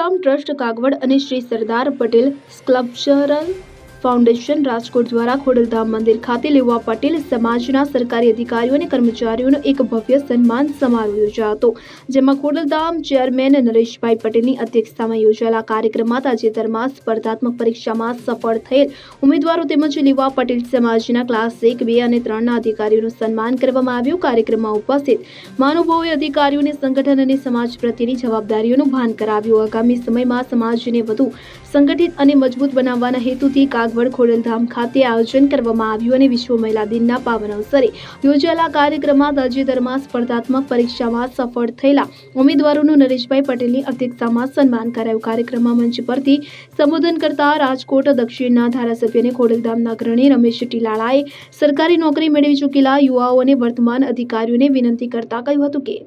Khodaldham trust Kagvad અને Shri Sardar Patel સ્કલ્પચરલ foundation Rajkot દ્વારા ખોડલધામ મંદિર ખાતે લેવા પટેલ સમાજના સરકારી અધિકારીઓ અને કર્મચારીઓનો એક ભવ્ય સન્માન સમારોહ યોજાયો હતો, જેમાં ખોડલધામ ચેરમેન નરેશભાઈ પટેલની અધ્યક્ષતામાં યોજાયેલા કાર્યક્રમમાં તાજેતરમાં સ્પર્ધાત્મક પરીક્ષામાં સફળ થયેલ ઉમેદવારો તેમજ લેવા પટેલ સમાજના ક્લાસ 1, 2 અને 3ના અધિકારીઓનું સન્માન કરવામાં આવ્યું। કાર્યક્રમમાં ઉપસ્થિત મહાનુભાવોએ અધિકારીઓને સંગઠન અને સમાજ પ્રત્યેની જવાબદારીઓનું ભાન કરાવ્યું। આગામી સમયમાં સમાજને વધુ સંગઠિત અને મજબૂત બનાવવાના હેતુથી કાગવડ ખોડલધામ ખાતે આયોજન કરવામાં આવ્યું અને વિશ્વ મહિલા દિનના પાવન અવસરે યોજાયેલા કાર્યક્રમમાં તાજેતરમાં સ્પર્ધાત્મક પરીક્ષામાં સફળ થયેલા ઉમેદવારોનું નરેશભાઈ પટેલની અધ્યક્ષતામાં સન્માન કરાયું। કાર્યક્રમમાં મંચ પરથી સંબોધન કરતા રાજકોટ દક્ષિણના ધારાસભ્ય અને ખોડલધામના અગ્રણી રમેશ ટીલાળાએ સરકારી નોકરી મેળવી ચૂકેલા યુવાઓ અને વર્તમાન અધિકારીઓને વિનંતી કરતા કહ્યું હતું કે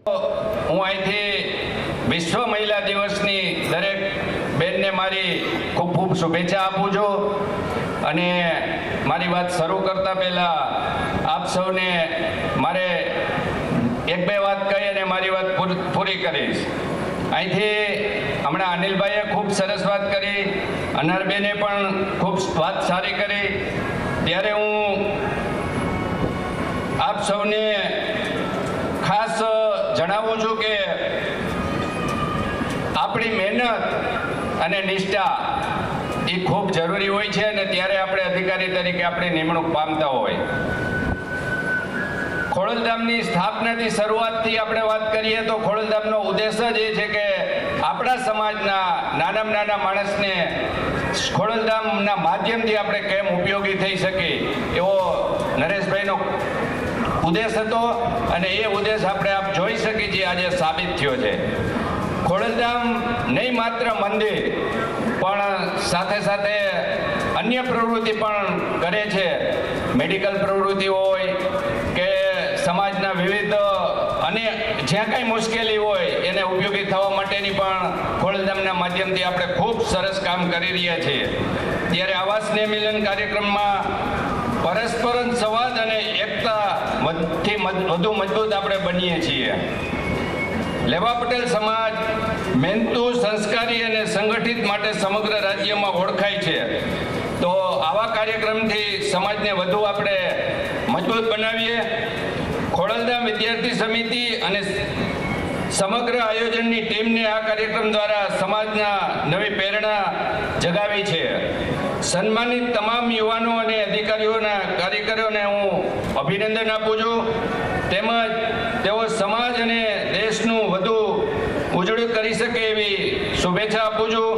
હું અહીંથી વિશ્વ મહિલા દિવસની દરેક બેનને મારી ખૂબ ખૂબ શુભેચ્છા આપું છું અને મારી વાત શરૂ કરતા પહેલાં આપ સૌને મારે એક બે વાત કહી અને મારી વાત પૂરી કરીશ। અહીંથી હમણાં અનિલભાઈએ ખૂબ સરસ વાત કરી, અનહરબેને પણ ખૂબ વાત સારી કરી, ત્યારે હું આપ સૌને ખાસ જણાવું છું કે આપણી મહેનત અને નિષ્ઠા એ ખૂબ જરૂરી હોય છે અને ત્યારે આપણે અધિકારી તરીકે આપણી નિમણૂક પામતા હોય। ખોડલધામની સ્થાપનાથી શરૂઆતથી આપણે વાત કરીએ તો ખોડલધામનો ઉદ્દેશ જ એ છે કે આપણા સમાજના નાનામાં નાના માણસને ખોડલધામના માધ્યમથી આપણે કેમ ઉપયોગી થઈ શકીએ એવો નરેશભાઈનો ઉદ્દેશ હતો અને એ ઉદ્દેશ આપણે આપ જોઈ શકીએ છીએ આજે સાબિત થયો છે। ખોડલધામ નહીં માત્ર મંદિર પણ સાથે સાથે અન્ય પ્રવૃત્તિ પણ કરે છે। મેડિકલ પ્રવૃત્તિ હોય કે સમાજના વિવિધ અને જ્યાં કાંઈ મુશ્કેલી હોય એને ઉપયોગી થવા માટેની પણ ખોડલધામના માધ્યમથી આપણે ખૂબ સરસ કામ કરી રહ્યા છીએ। ત્યારે આવા સ્નેહ મિલન કાર્યક્રમમાં પરસ્પર સંવાદ અને એકતાથી વધુ મજબૂત આપણે બનીએ છીએ। લેવા પટેલ સમાજ મહેનતુ, સંસ્કારી અને સંગઠિત માટે સમગ્ર રાજ્યમાં ઓળખાય છે, તો આવા કાર્યક્રમથી સમાજને વધુ આપણે મજબૂત બનાવીએ। ખોડલધામ વિદ્યાર્થી સમિતિ અને સમગ્ર આયોજનની ટીમને આ કાર્યક્રમ દ્વારા સમાજના નવી પ્રેરણા જગાવી છે। સન્માનિત તમામ યુવાનો અને અધિકારીઓના કાર્યકરોને હું અભિનંદન આપું છું, તેમજ તેઓ સમાજ અને દેશનું વધુ ઉજળું કરી શકે એવી શુભેચ્છા આપું છું।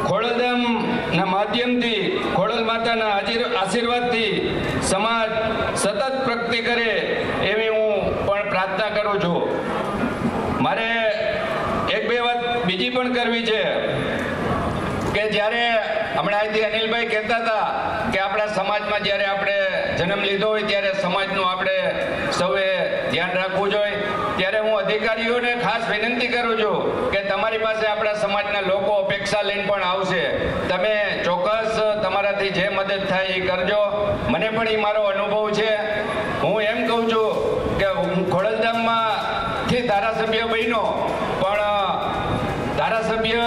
ખોડલધામના માધ્યમથી ખોડલ માતાના આશીર્વાદથી સમાજ સતત પ્રગતિ કરે એવી હું પણ પ્રાર્થના કરું છું। મારે એક બે વાત બીજી પણ કરવી છે કે જ્યારે હમણાં અહીંથી અનિલભાઈ કહેતા હતા કે આપણા સમાજમાં જ્યારે આપણે જન્મ લીધો હોય ત્યારે સમાજનું આપણે સૌએ ધ્યાન રાખવું જોઈએ, ત્યારે હું અધિકારીઓને ખાસ વિનંતી કરું છું કે તમારી પાસે આપણા સમાજના લોકો અપેક્ષા લઈને પણ આવશે, તમે ચોક્કસ તમારાથી જે મદદ થાય એ કરજો। મને પણ એ મારો અનુભવ છે। હું એમ કહું છું કે હું ખોડલધામમાંથી ધારાસભ્ય બન્યો, પણ ધારાસભ્ય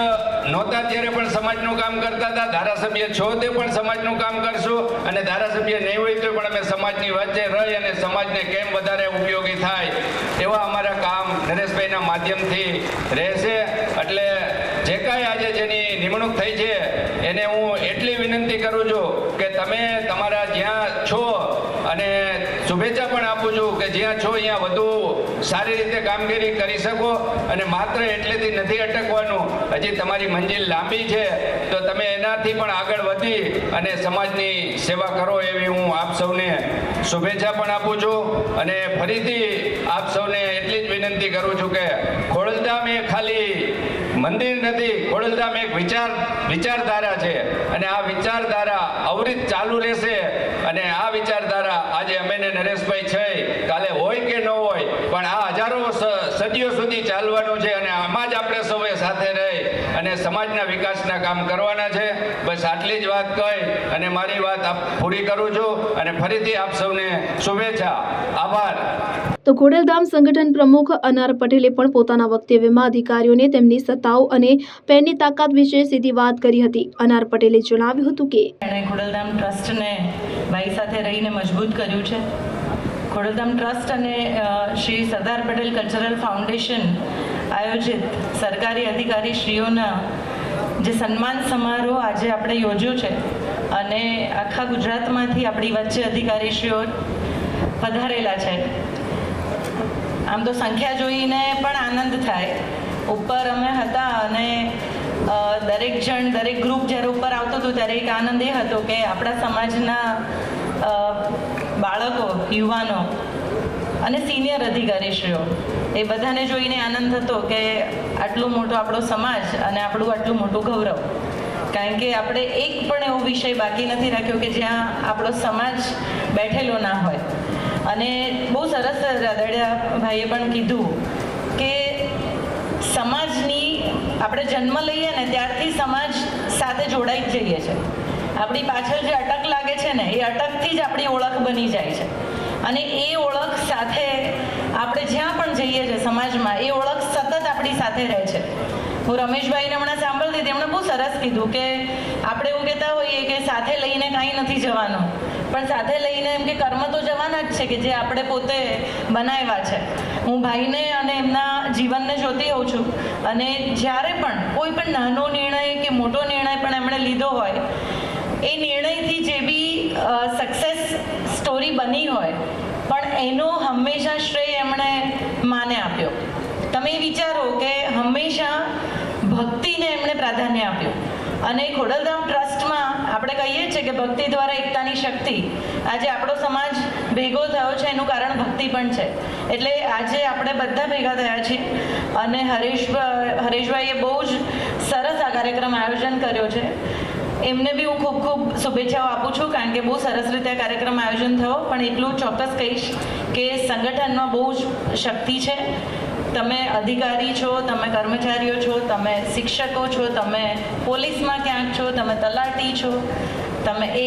નહોતા ત્યારે પણ સમાજનું કામ કરતા હતા, ધારાસભ્ય છો તે પણ સમાજનું કામ કરશું અને ધારાસભ્ય નહીં હોય તો પણ અમે સમાજની વચ્ચે રહી અને સમાજને કેમ વધારે ઉપયોગી થાય એવા અમારા કામ નરેશભાઈના માધ્યમથી રહેશે। એટલે જે કાંઈ આજે જેની નિમણૂક થઈ છે એને હું એટલી વિનંતી કરું છું કે તમે તમારા જ્યાં છો અને શુભેચ્છા પણ આપું છું કે જ્યાં છો અહીંયા વધુ સારી રીતે કામગીરી કરી શકો અને માત્ર એટલેથી નથી અટકવાનું, હજી તમારી મંજિલ લાંબી છે તો તમે એનાથી પણ આગળ વધી અને સમાજની સેવા કરો એવી હું આપ સૌને શુભેચ્છા પણ આપું છું। અને ફરીથી આપ સૌને એટલી જ વિનંતી કરું છું કે ખોડલધામ એ ખાલી મંદિર નથી, ખોડલધામ એક વિચારધારા છે અને આ વિચારધારા અવિરત ચાલુ રહેશે અને આ વિચારધારા આજે અમે ને નરેશભાઈ છે, કાલે હોય કે ન હોય પણ આ હજારો સદીઓ સુધી ચાલવાનું છે અને આમાં જ આપણે સૌએ સાથે રહી અને સમાજના વિકાસના કામ કરવાના છે। બસ આટલી જ વાત કહી અને મારી વાત પૂરી કરું છું અને ફરીથી આપ સૌને શુભેચ્છા। આભાર। તો ખોડલધામ સંગઠન પ્રમુખ અનાર પટેલે પણ પોતાના વક્તવ્યમાં અધિકારીઓને તેમની સત્તાઓ અને પેનની તાકાત વિશે સીધી વાત કરી હતી. અનાર પટેલે જણાવ્યું હતું કે એણે ખોડલધામ ટ્રસ્ટને ભાઈ સાથે રહીને મજબૂત કર્યું છે. ખોડલધામ ટ્રસ્ટ અને શ્રી સરદાર પટેલ કલ્ચરલ ફાઉન્ડેશન આયોજિત સરકારી અધિકારીશ્રીઓના જે સન્માન સમારોહ આજે આપણે યોજ્યો છે અને આખા ગુજરાતમાંથી આપણી વચ્ચે અધિકારીશ્રીઓ પધારેલા છે. આમ તો સંખ્યા જોઈને પણ આનંદ થાય. ઉપર અમે હતા અને દરેક ગ્રુપ જ્યારે ઉપર આવતું હતું ત્યારે એક આનંદ એ હતો કે આપણા સમાજના બાળકો, યુવાનો અને સિનિયર અધિકારીશ્રીઓ એ બધાને જોઈને આનંદ થતો કે આટલું મોટો આપણો સમાજ અને આપણું આટલું મોટું ગૌરવ. કારણ કે આપણે એક પણ એવો વિષય બાકી નથી રાખ્યો કે જ્યાં આપણો સમાજ બેઠેલો ના હોય. અને બહુ સરસ રાદડિયા ભાઈએ પણ કીધું કે સમાજની આપણે જન્મ લઈએ ને ત્યારથી સમાજ સાથે જોડાઈ જ જઈએ છે. આપણી પાછળ જે અટક લાગે છે ને એ અટકથી જ આપણી ઓળખ બની જાય છે. અને એ ઓળખ સાથે આપણે જ્યાં પણ જઈએ છીએ સમાજમાં એ ઓળખ સતત આપણી સાથે રહે છે. હું રમેશભાઈને હમણાં સાંભળતી હતી, એમણે બહુ સરસ કીધું કે આપણે એવું કહેતા હોઈએ કે સાથે લઈને કાંઈ નથી જવાનું, પણ સાથે લઈને એમ કે કર્મ તો જવાના જ છે કે જે આપણે પોતે બનાવ્યા છે. હું ભાઈને અને એમના જીવનને જોતી હોઉં છું અને જ્યારે પણ કોઈ પણ નાનો નિર્ણય કે મોટો નિર્ણય પણ એમણે લીધો હોય એ નિર્ણયથી જે બી સક્સેસ સ્ટોરી બની હોય પણ એનો હંમેશા શ્રેય એમણે માને આપ્યો. તમે વિચારો કે હંમેશા ભક્તિને એમણે પ્રાધાન્ય આપ્યું. અને ખોડલધામ ટ્રસ્ટમાં આપણે કહીએ છીએ કે ભક્તિ દ્વારા એકતાની શક્તિ. આજે આપણો સમાજ ભેગો થયો છે એનું કારણ ભક્તિ પણ છે. એટલે આજે આપણે બધા ભેગા થયા છીએ અને હરેશભાઈએ બહુ જ સરસ આ કાર્યક્રમ આયોજન કર્યો છે. એમને બી હું ખૂબ ખૂબ શુભેચ્છાઓ આપું છું કારણ કે બહુ સરસ રીતે આ કાર્યક્રમ આયોજન થયો. પણ એટલું ચોક્કસ કહીશ કે સંગઠનમાં બહુ જ શક્તિ છે. તમે અધિકારી છો, તમે કર્મચારીઓ છો, તમે શિક્ષકો છો, તમે પોલીસમાં ક્યાંક છો, તમે તલાટી છો, તમે એ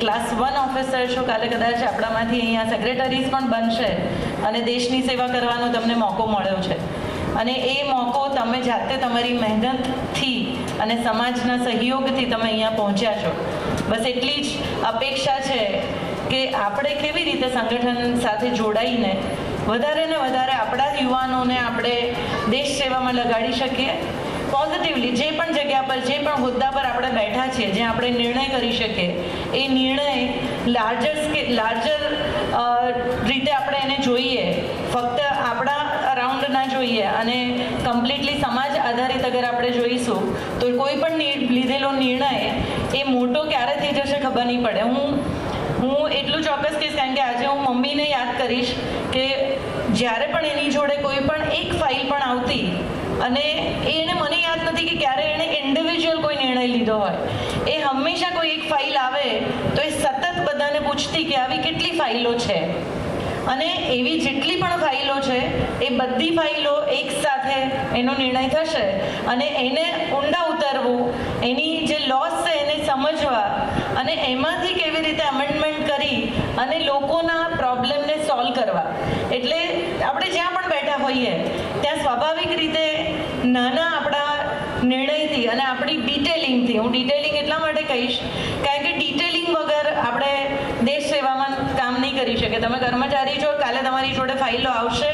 ક્લાસ 1 ઓફિસર છો, કાલે કદાચ આપણામાંથી અહીંયા સેક્રેટરીઝ પણ બનશે અને દેશની સેવા કરવાનો તમને મોકો મળ્યો છે. અને એ મોકો તમે જાતે તમારી મહેનતથી અને સમાજના સહયોગથી તમે અહીંયા પહોંચ્યા છો. બસ એટલી જ અપેક્ષા છે કે આપણે કેવી રીતે સંગઠન સાથે જોડાઈને વધારે ને વધારે આપણા યુવાનોને આપણે દેશ સેવામાં લગાડી શકીએ. પોઝિટિવલી જે પણ જગ્યા પર, જે પણ હોદ્દા પર આપણે બેઠા છીએ, જ્યાં આપણે નિર્ણય કરી શકીએ એ નિર્ણય લાર્જર રીતે આપણે એને જોઈએ. ફક્ત આપણા અરાઉન્ડ ના જોઈએ અને કમ્પ્લીટલી સમાજ આધારિત અગર આપણે જોઈશું તો કોઈ પણ લીધેલો નિર્ણય એ મોટો ક્યારે થઈ જશે ખબર નહીં પડે. હું એટલું ચોક્કસ કહીશ કારણ કે આજે હું મમ્મીને યાદ કરીશ કે જ્યારે પણ એની જોડે કોઈ પણ એક ફાઇલ પણ આવતી અને એને મને યાદ નથી કે ક્યારે એણે ઇન્ડિવિજ્યુઅલ કોઈ નિર્ણય લીધો હોય. એ હંમેશા કોઈ એક ફાઇલ આવે તો એ સતત બધાને પૂછતી કે આવી કેટલી ફાઇલો છે અને એવી જેટલી પણ ફાઇલો છે એ બધી ફાઇલો એક સાથે એનો નિર્ણય થશે અને એને ઊંડા ઉતરવું, એની જે લોસ છે એને સમજવા અને એમાંથી કેવી રીતે અમેન્ડમેન્ટ કરી અને લોકોના પ્રોબ્લેમને સોલ્વ કરવા. એટલે આપણે જ્યાં પણ બેઠા હોઈએ ત્યાં સ્વાભાવિક રીતે નાના આપણા નિર્ણયથી અને આપણી ડિટેલિંગથી, હું ડિટેલિંગ એટલા માટે કહીશ કારણ કે ડિટેલિંગ વગર આપણે દેશ સેવામાં કામ નહીં કરી શકે. તમે કર્મચારી છો, કાલે તમારી જોડે ફાઇલો આવશે,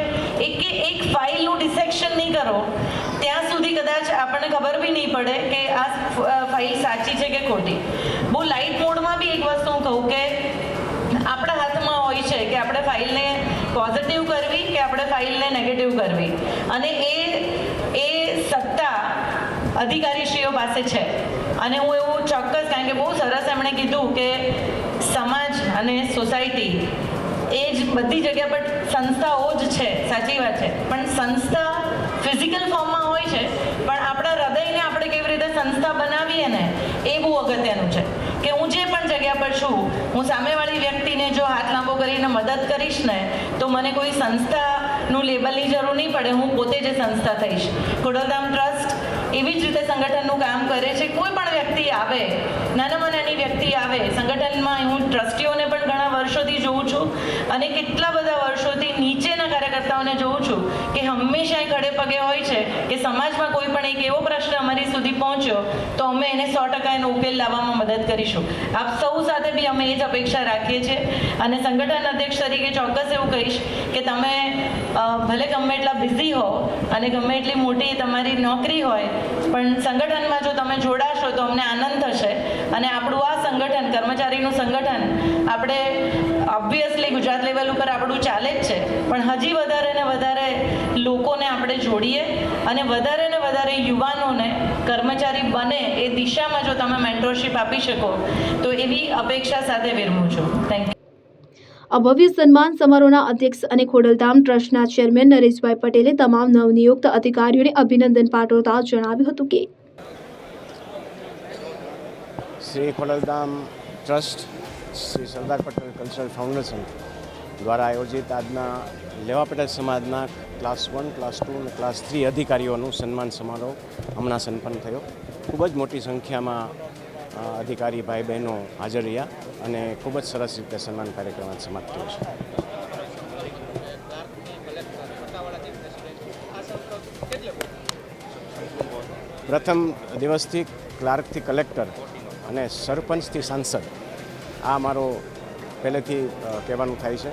એક ફાઇલનું ડિસેક્શન નહીં કરો ત્યાં સુધી કદાચ આપણને ખબર બી નહીં પડે કે આ ફાઇલ સાચી છે કે ખોટી. બહુ લાઇટ મોડમાં બી એક વસ્તુ હું કહું કે આપણા હાથમાં હોય છે કે આપણે ફાઇલને પોઝિટિવ કરવી કે આપણે ફાઇલને નેગેટિવ કરવી અને એ સત્તા અધિકારીશ્રીઓ પાસે છે. અને હું એવું ચોક્કસ કારણ કે બહુ સરસ એમણે કીધું કે સમાજ અને સોસાયટી એ જ બધી જગ્યા પર સંસ્થાઓ જ છે, સાચી વાત છે, પણ સંસ્થા ફિઝિકલ ફોર્મમાં હોય છે પણ આપણા હૃદયને આપણે કેવી રીતે સંસ્થા બનાવીએ ને એ બહુ અગત્યનું છે. કે હું જે પણ જગ્યા પર છું હું સામેવાળી વ્યક્તિને જો હાથ લાંબો કરીને મદદ કરીશ ને તો મને કોઈ સંસ્થાનું લેબલની જરૂર નહીં પડે, હું પોતે જ સંસ્થા થઈશ. ખોડલધામ ટ્રસ્ટ એવી જ રીતે સંગઠનનું કામ કરે છે. કોઈ પણ વ્યક્તિ આવે, નાનામાં નાની વ્યક્તિ આવે સંગઠનમાં, હું ટ્રસ્ટીઓને પણ ઘણા વર્ષ વર્ષોથી જોઉં છું અને કેટલા બધા વર્ષોથી નીચેના કાર્યકર્તાઓને જોઉં છું કે હંમેશા ખડે પગે હોય છે કે સમાજમાં કોઈ પણ એક એવો પ્રશ્ન અમારી સુધી પહોંચ્યો તો અમે એને 100% એનો ઉકેલ લાવવામાં મદદ કરીશું. આપ સૌ સાથે બી અમે એ જ અપેક્ષા રાખીએ છીએ અને સંગઠન અધ્યક્ષ તરીકે ચોક્કસ એવું કહીશ કે તમે ભલે ગમે એટલા બિઝી હો અને ગમે એટલી મોટી તમારી નોકરી હોય પણ સંગઠનમાં જો તમે જોડાશો તો અમને આનંદ થશે અને આપણું આ સંગઠન કર્મચારીનું સંગઠન આપણે ઓબ્વિયસલી ગુજરાત લેવલ ઉપર આપણું ચાલે જ છે પણ હજી વધારે ને વધારે લોકોને આપણે જોડીએ અને વધારે ને વધારે યુવાનોને કર્મચારી બને એ દિશામાં જો તમે મેન્ટરશિપ આપી શકો તો એવી અપેક્ષા સાથે વિરમું છું. Thank you. આ ભવ્ય સન્માન સમારોહના અધ્યક્ષ અને ખોડલધામ ટ્રસ્ટના ચેરમેન નરેશભાઈ પટેલે તમામ નવનિયુક્ત અધિકારીઓને અભિનંદન પાઠવતા જણાવ્યું હતું કે Shri Khodaldham trust Shri Sardar Patel cultural foundation દ્વારા આયોજિત આજના લેવા પટેલ સમાજના ક્લાસ 1, ક્લાસ 2 અને ક્લાસ 3 અધિકારીઓનું સન્માન સમારોહ હમણાં સંપન્ન થયો. ખૂબ જ મોટી સંખ્યામાં અધિકારી ભાઈ બહેનો હાજર રહ્યા અને ખૂબ જ સરસ રીતે સન્માન કાર્યક્રમ સમાપ્ત થયો છે. પ્રથમ દિવસથી ક્લાર્કથી કલેક્ટર અને સરપંચથી સાંસદ આ મારો પહેલેથી કહેવાનું થાય છે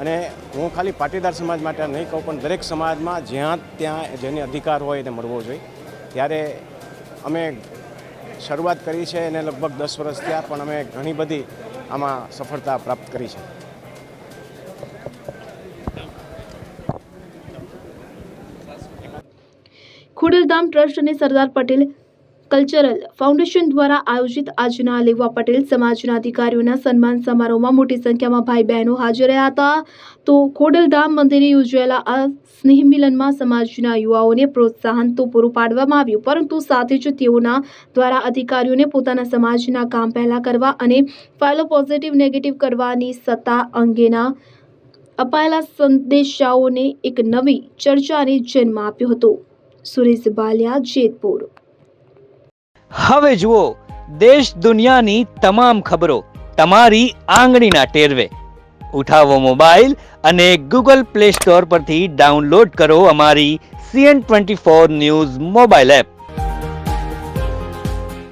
અને હું ખાલી પાટીદાર સમાજ માટે નહીં કહું પણ દરેક સમાજમાં જ્યાં ત્યાં જેને અધિકાર હોય એને મળવો જોઈએ. ત્યારે અમે શરૂઆત કરી છે અને લગભગ 10 વર્ષ થયા પણ અમે ઘણી બધી આમાં સફળતા પ્રાપ્ત કરી છે. ખોડલધામ ટ્રસ્ટ અને સરદાર પટેલ કલ્ચરલ ફાઉન્ડેશન દ્વારા આયોજિત આજના લેવા પટેલ સમાજના અધિકારીઓના સન્માન સમારોહમાં મોટી સંખ્યામાં ભાઈ બહેનો હાજર રહ્યા હતા. તો ખોડલધામ મંદિરે યોજાયેલા આ સ્નેહ મિલનમાં સમાજના યુવાઓને પ્રોત્સાહન તો પૂરું પાડવામાં આવ્યું પરંતુ સાથે જ તેઓના દ્વારા અધિકારીઓને પોતાના સમાજના કામ પહેલા કરવા અને ફાઇલો પોઝિટિવ નેગેટિવ કરવાની સત્તા અંગેના અપાયેલા સંદેશાઓને એક નવી ચર્ચાને જન્મ આપ્યો હતો. સુરેશ બાલિયા, જેતપુર. હવે જુઓ દેશ દુનિયાની તમામ ખબરો તમારી આંગળીના ટેરવે. ઉઠાવો મોબાઈલ અને ગૂગલ પ્લે સ્ટોર પરથી ડાઉનલોડ કરો અમારી CN24 ન્યૂઝ મોબાઈલ એપ.